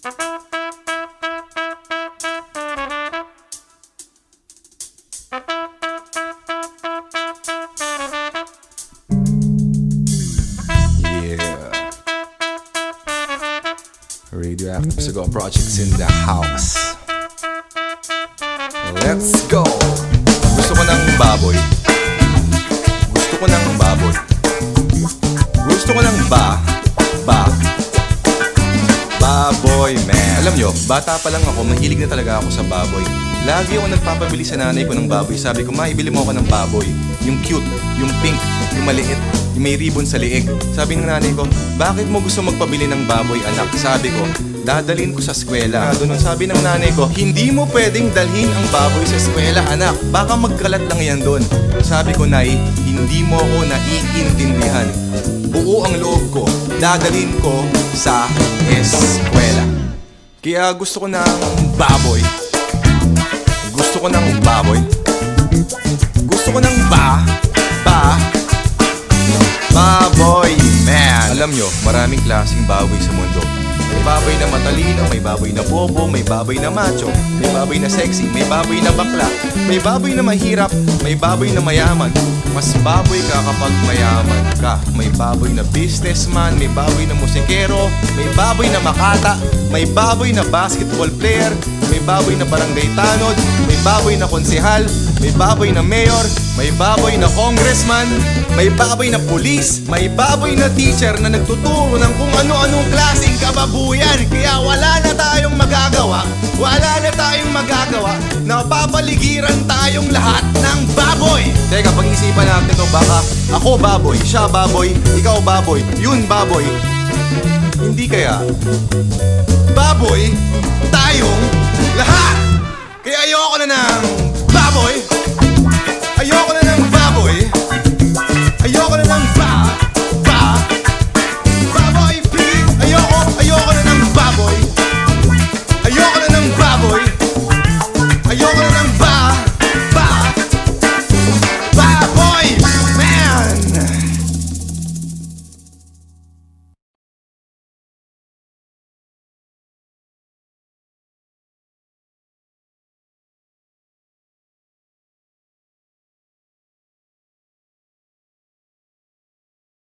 Radioactive Cigar Projects in the house. Let's go! Gusto ko ng baboy. Gusto ko ng baboy. Gusto ko ng baboy, man. Alam nyo, bata pa lang ako, mahilig na talaga ako sa baboy. Lagi ako nagpapabili sa nanay ko ng baboy. Sabi ko, ma, ibili mo ako ng baboy. Yung cute, yung pink, yung maliit, yung may ribbon sa liig. Sabi ng nanay ko, bakit mo gusto magpabili ng baboy, anak? Sabi ko, dadalhin ko sa eskwela. Doon sabi ng nanay ko, hindi mo pwedeng dalhin ang baboy sa eskwela, anak. Baka magkalat lang yan doon. Sabi ko, nay, hindi mo ako naiintindihan. Buo ang loob ko, dadalhin ko sa eskwela. Kaya gusto ko ng baboy. Gusto ko ng baboy. Gusto ko ng baboy, man. Alam nyo, maraming klaseng baboy sa mundo. May baboy na matalino, may baboy na bobo, may baboy na macho, may baboy na sexy, may baboy na bakla, may baboy na mahirap, may baboy na mayaman. Mas baboy ka kapag mayaman ka. May baboy na businessman, may baboy na musikero, may baboy na makata, may baboy na basketball player, may baboy na barangay tanod, may baboy na konsehal, may baboy na mayor, may baboy na congressman, may baboy na pulis, may baboy na teacher na nagtuturo ng kung ano-anong klaseng kababuyan. Kaya wala na tayong magagawa, na papaligiran tayong lahat ng baboy. Teka, pag-isipan natin to, baka ako baboy, siya baboy, ikaw baboy, yun baboy. Hindi kaya baboy tayong lahat. Kaya ayoko na ng baboy.